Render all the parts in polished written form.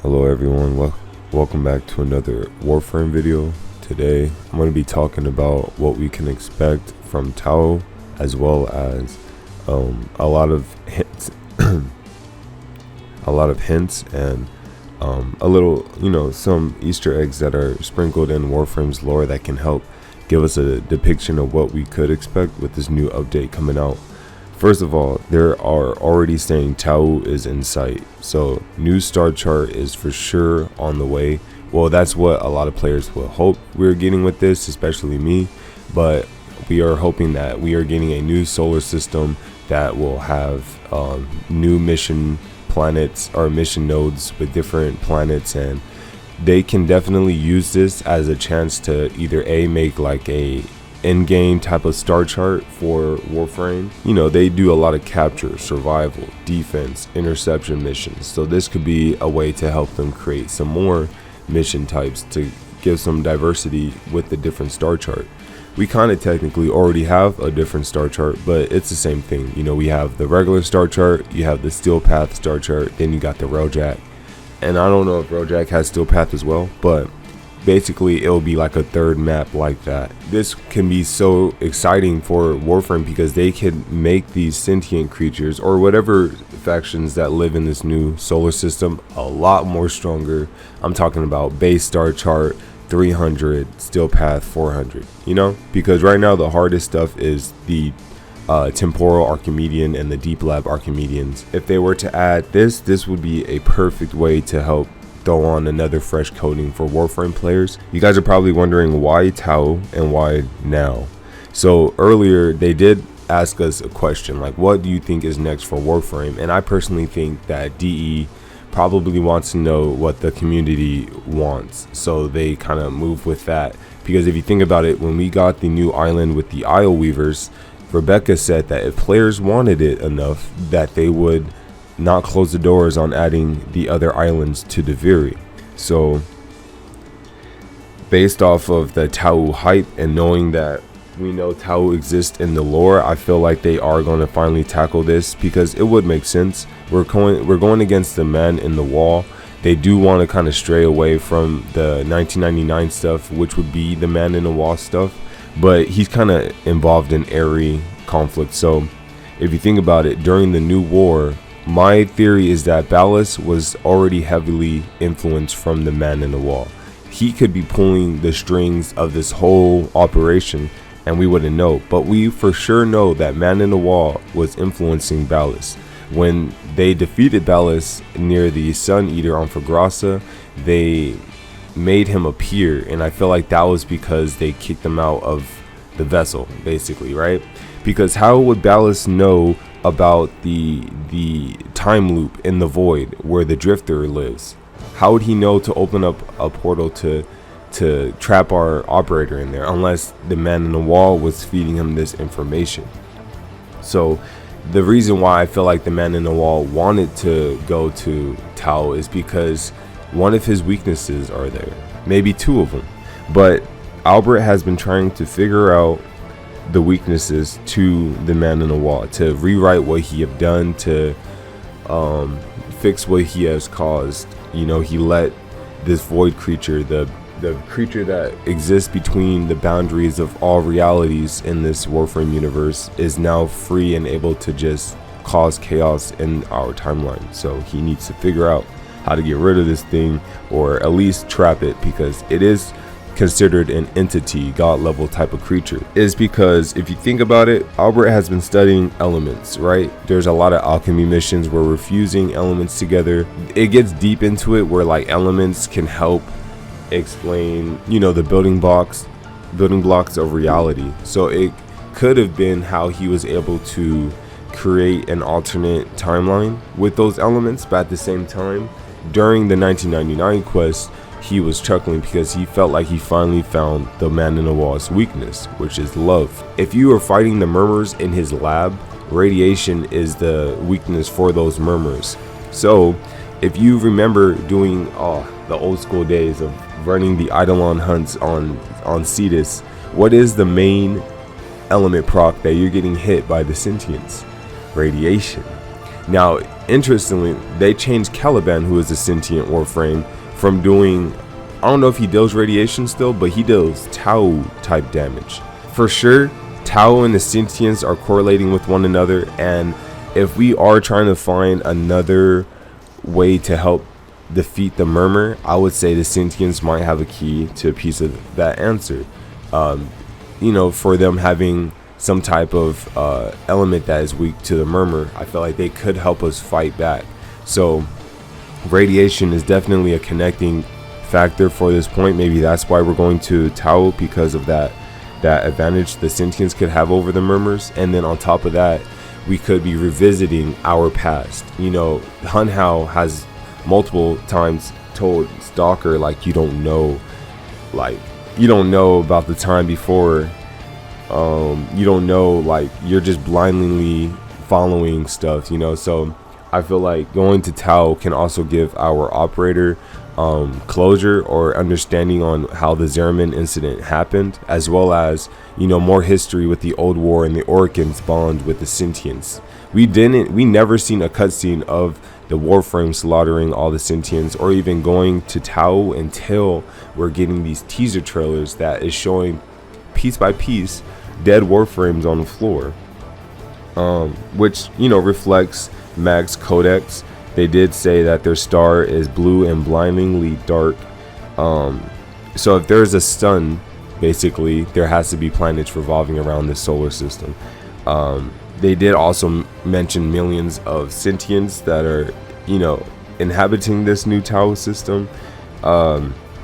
Hello everyone, welcome back to another Warframe video. Today I'm going to be talking about what we can expect from Tau, as well as a lot of hints and a little, some Easter eggs that are sprinkled in Warframe's lore that can help give us a depiction of what we could expect with this new update coming out. First of all, there are already saying Tau is in sight, so new star chart is for sure on the way. Well, that's what a lot of players will hope we're getting with this, especially me, but we are hoping that we are getting a new solar system that will have new mission planets or mission nodes with different planets, and they can definitely use this as a chance to either make like a in-game type of star chart for Warframe. They do a lot of capture, survival, defense, interception missions, so this could be a way to help them create some more mission types to give some diversity with the different star chart. We kind of technically already have a different star chart, but it's the same thing. We have the regular star chart, you have the Steel Path star chart, then you got the Railjack, and I don't know if Railjack has Steel Path as well, but basically it'll be like a third map like that. This can be so exciting for Warframe because they can make these sentient creatures or whatever factions that live in this new solar system a lot more stronger. I'm talking about base star chart 300, Steel Path 400, because right now the hardest stuff is the temporal Archimedean and the deep lab Archimedeans. If they were to add this would be a perfect way to help throw on another fresh coating for Warframe players. You guys are probably wondering why Tau and why now. So earlier they did ask us a question like, what do you think is next for Warframe? And I personally think that DE probably wants to know what the community wants, so they kind of move with that. Because if you think about it, when we got the new island with the Isle Weavers, Rebecca said that if players wanted it enough, that they would not close the doors on adding the other islands to Deviri. So based off of the Tau hype and knowing that we know Tau exists in the lore, I feel like they are going to finally tackle this, because it would make sense. We're going against the man in the wall. They do want to kind of stray away from the 1999 stuff, which would be the man in the wall stuff, but he's kind of involved in airy conflict. So if you think about it, during the new war, my theory is that Ballas was already heavily influenced from the man in the wall. He could be pulling the strings of this whole operation and we wouldn't know, but we for sure know that man in the wall was influencing Ballas. When they defeated Ballas near the Sun Eater on Fagrasa, they made him appear, and I feel like that was because they kicked him out of the vessel, basically, right? Because how would Ballas know about the time loop in the void where the drifter lives? How would he know to open up a portal to trap our operator in there, unless the man in the wall was feeding him this information? So the reason why I feel like the man in the wall wanted to go to Tau is because one of his weaknesses are there, maybe two of them, but Albert has been trying to figure out the weaknesses to the man in the wall, to rewrite what he have done, to fix what he has caused. He let this void creature, the creature that exists between the boundaries of all realities in this Warframe universe, is now free and able to just cause chaos in our timeline. So he needs to figure out how to get rid of this thing, or at least trap it, because it is considered an entity, god level type of creature. Is because if you think about it, Albert has been studying elements, right? There's a lot of alchemy missions where we're fusing elements together. It gets deep into it where like elements can help explain the building blocks of reality. So it could have been how he was able to create an alternate timeline with those elements, but at the same time, during the 1999 quest, he was chuckling because he felt like he finally found the man in the wall's weakness, which is love. If you are fighting the murmurs in his lab, radiation is the weakness for those murmurs. So if you remember doing the old school days of running the Eidolon hunts on Cetus, what is the main element proc that you're getting hit by the sentients? Radiation. Now, interestingly, they changed Caliban, who is a sentient Warframe, from doing, I don't know if he deals radiation still, but he deals Tau type damage. For sure, Tau and the sentients are correlating with one another, and if we are trying to find another way to help defeat the murmur, I would say the sentients might have a key to a piece of that answer. For them having some type of element that is weak to the murmur, I feel like they could help us fight back. So radiation is definitely a connecting factor for this point. Maybe that's why we're going to Tau, because of that advantage the sentients could have over the murmurs. And then on top of that, we could be revisiting our past. Hun Hao has multiple times told Stalker, like, you don't know about the time before. You don't know, like, you're just blindly following stuff, so I feel like going to Tau can also give our operator closure or understanding on how the Zeramin incident happened, as well as more history with the old war and the Oricans bond with the sentients. We never seen a cutscene of the Warframe slaughtering all the sentients, or even going to Tau, until we're getting these teaser trailers that is showing piece by piece dead Warframes on the floor, which reflects Mag's Codex. They did say that their star is blue and blindingly dark. So if there's a sun, basically there has to be planets revolving around this solar system. They did also mention millions of sentients that are inhabiting this new Tau system.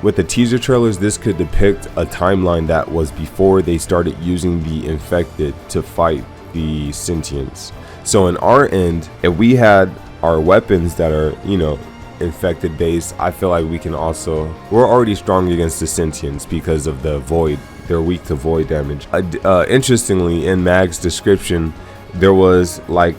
With the teaser trailers, this could depict a timeline that was before they started using the infected to fight the sentients. So in our end, if we had our weapons that are infected based, I feel like we're already strong against the sentients because of the void. They're weak to void damage. Interestingly, in Mag's description, there was like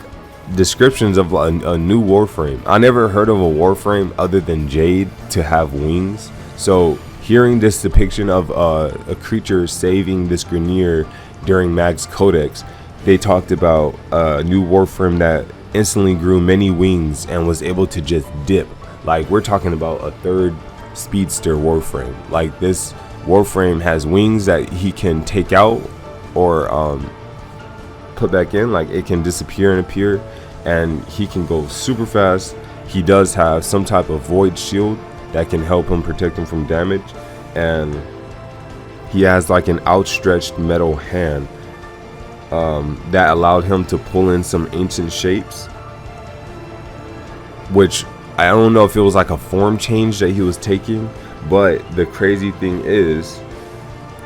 descriptions of a new Warframe. I never heard of a Warframe other than Jade to have wings. So hearing this depiction of a creature saving this Grineer during Mag's Codex, they talked about a new Warframe that instantly grew many wings and was able to just dip. Like, we're talking about a third speedster Warframe. Like, this Warframe has wings that he can take out or put back in. Like, it can disappear and appear, and he can go super fast. He does have some type of void shield that can help him, protect him from damage, and he has like an outstretched metal hand that allowed him to pull in some ancient shapes, which I don't know if it was like a form change that he was taking. But the crazy thing is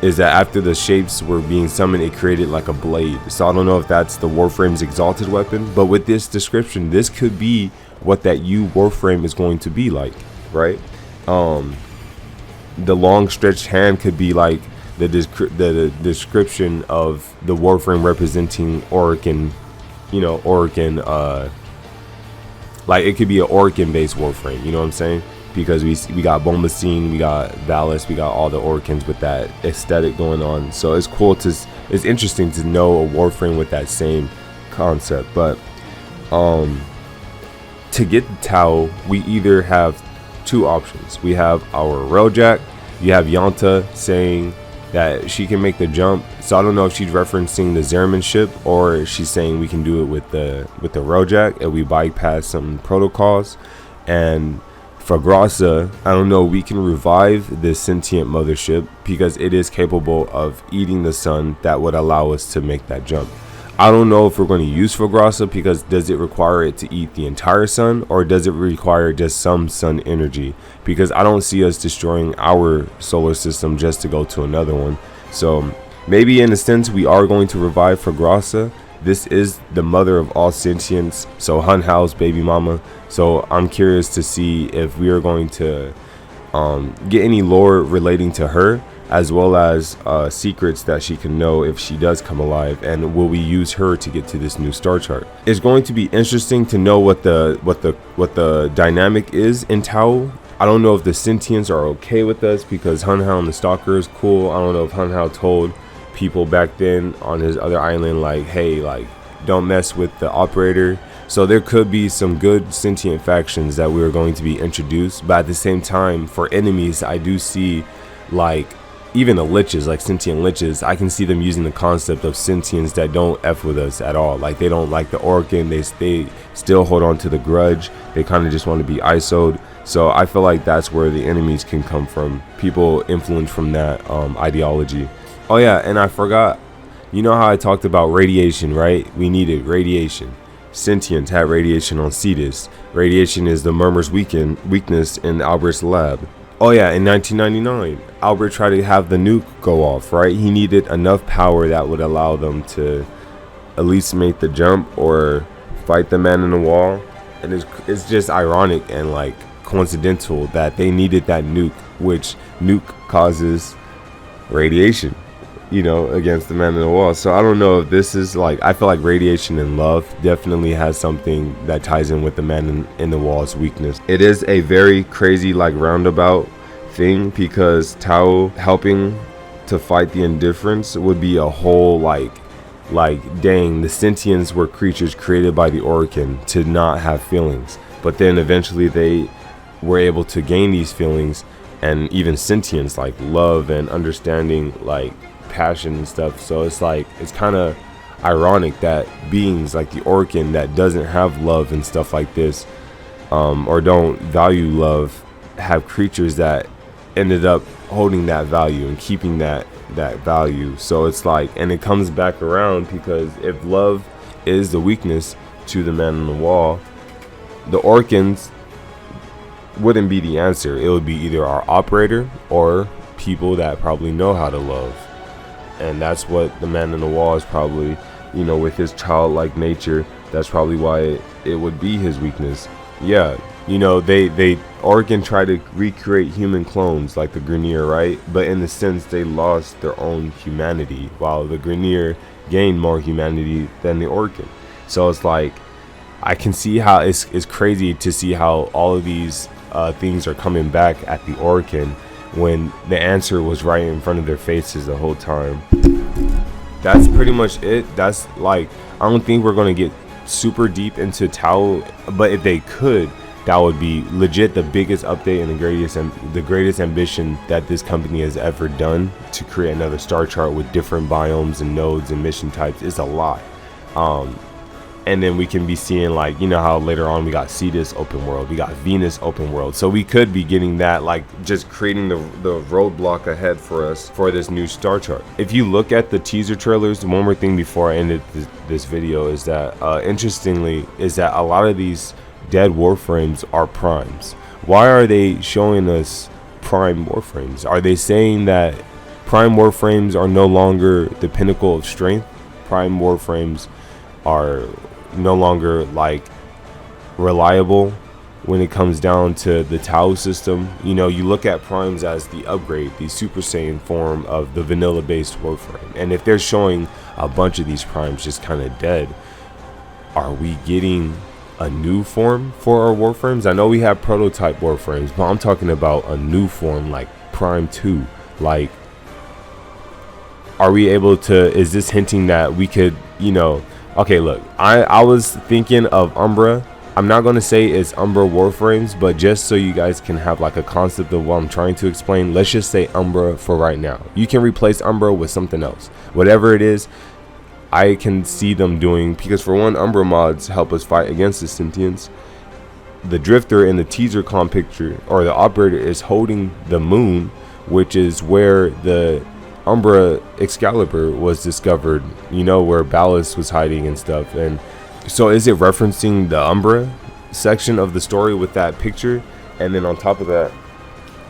that after the shapes were being summoned, it created like a blade. So I don't know if that's the Warframe's exalted weapon, but with this description, this could be what that Warframe is going to be like, right? The long stretched hand could be like the description of the Warframe representing Orican, like it could be an Orican based Warframe, you know what I'm saying? Because we got Bombacine, we got Valis, we got all the Oricans with that aesthetic going on. So it's it's interesting to know a Warframe with that same concept. But to get the Tau, we either have two options. We have our Railjack. You have Yanta saying that she can make the jump. So I don't know if she's referencing the Zeramin ship, or she's saying we can do it with the Railjack and we bypass some protocols. And for Grasa, I don't know, we can revive this sentient mothership because it is capable of eating the sun. That would allow us to make that jump. I don't know if we're going to use Grasa, because does it require it to eat the entire sun, or does it require just some sun energy? Because I don't see us destroying our solar system just to go to another one. So maybe in a sense we are going to revive Grasa. This is the mother of all sentience, so Hun Hao's baby mama. So I'm curious to see if we are going to get any lore relating to her, as well as secrets that she can know if she does come alive, and will we use her to get to this new star chart. It's going to be interesting to know what the dynamic is in Tau. I don't know if the sentients are okay with us, because Hun Hao and the Stalker is cool. I don't know if Hun Hao told people back then on his other island, like, hey, like, don't mess with the operator, So there could be some good sentient factions that we are going to be introduced, but at the same time, for enemies, I do see like even the liches, like sentient liches, I can see them using the concept of sentients that don't F with us at all. Like they don't like the Orkin, they still hold on to the grudge, they kind of just want to be ISO'd. So I feel like that's where the enemies can come from, people influenced from that ideology. Oh yeah, and I forgot, you know how I talked about radiation, right? We needed radiation. Sentients had radiation on Cetus. Radiation is the murmur's weakness in Albert's lab. Oh yeah, in 1999, Albert tried to have the nuke go off, right? He needed enough power that would allow them to at least make the jump or fight the man in the wall. And it's just ironic and like coincidental that they needed that nuke, which nuke causes radiation, you know, against the man in the wall. So I don't know if this is like, I feel like radiation and love definitely has something that ties in with the man in the wall's weakness. It is a very crazy like roundabout thing, because Tau helping to fight the indifference would be a whole like dang, the sentients were creatures created by the Orkin to not have feelings, but then eventually they were able to gain these feelings and even sentience like love and understanding, like passion and stuff. So it's like, it's kind of ironic that beings like the Orkin that doesn't have love and stuff like this, or don't value love, have creatures that ended up holding that value and keeping that value. So it's like, and it comes back around, because if love is the weakness to the man on the wall, the Orkins wouldn't be the answer. It would be either our operator or people that probably know how to love. And that's what the man in the wall is probably, you know, with his childlike nature, that's probably why it would be his weakness. Yeah, you know, they Orkin try to recreate human clones like the Grineer, right? But in the sense, they lost their own humanity, while the Grineer gained more humanity than the Orkin. So it's like, I can see how it's crazy to see how all of these things are coming back at the Orkin, when the answer was right in front of their faces the whole time. That's pretty much it. That's like, I don't think we're gonna get super deep into Tau, but if they could, that would be legit the biggest update and the greatest ambition that this company has ever done, to create another star chart with different biomes and nodes and mission types. Is a lot. And then we can be seeing, like, you know how later on we got Cetus open world, we got Venus open world, so we could be getting that, like just creating the roadblock ahead for us for this new star chart. If you look at the teaser trailers, one more thing before I ended this video is that interestingly is that a lot of these dead Warframes are primes. Why are they showing us prime Warframes? Are they saying that prime Warframes are no longer the pinnacle of strength? Prime Warframes are no longer like reliable when it comes down to the Tau system. You know, you look at primes as the upgrade, the Super Saiyan form of the vanilla based Warframe, and if they're showing a bunch of these primes just kind of dead, are we getting a new form for our Warframes? I know we have prototype Warframes, but I'm talking about a new form like Prime 2. Like, are we able to, is this hinting that we could, you know, okay, look, I was thinking of Umbra. I'm not going to say it's Umbra Warframes, but just so you guys can have like a concept of what I'm trying to explain, let's just say Umbra for right now. You can replace Umbra with something else. Whatever it is, I can see them doing, because for one, Umbra mods help us fight against the sentients. The Drifter in the teaser com picture, or the operator, is holding the moon, which is where the Umbra Excalibur was discovered, you know, where Ballast was hiding and stuff. And so is it referencing the Umbra section of the story with that picture? And then on top of that,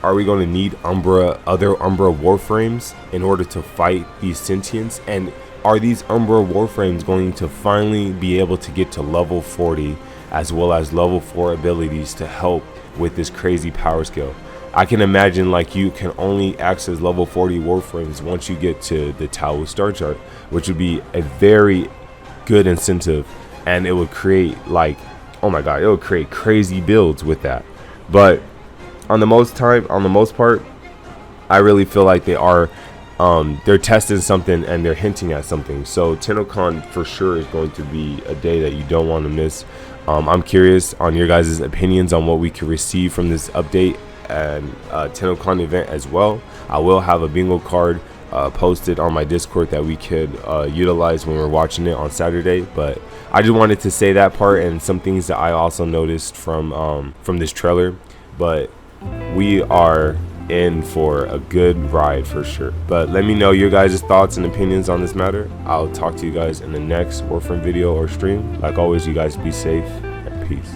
are we going to need other Umbra Warframes in order to fight these sentients? And are these Umbra Warframes going to finally be able to get to level 40 as well as level 4 abilities to help with this crazy power scale? I can imagine like you can only access level 40 Warframes once you get to the Tau star chart, which would be a very good incentive, and it would create like, oh my god, it would create crazy builds with that. But on the most part, I really feel like they are they're testing something and they're hinting at something. So TennoCon for sure is going to be a day that you don't want to miss. I'm curious on your guys' opinions on what we could receive from this update and TennoCon event as well. I will have a bingo card posted on my Discord that we could utilize when we're watching it on Saturday. But I just wanted to say that part and some things that I also noticed from this trailer. But we are in for a good ride for sure. But let me know your guys' thoughts and opinions on this matter. I'll talk to you guys in the next Warframe video or stream. Like always, you guys be safe and peace.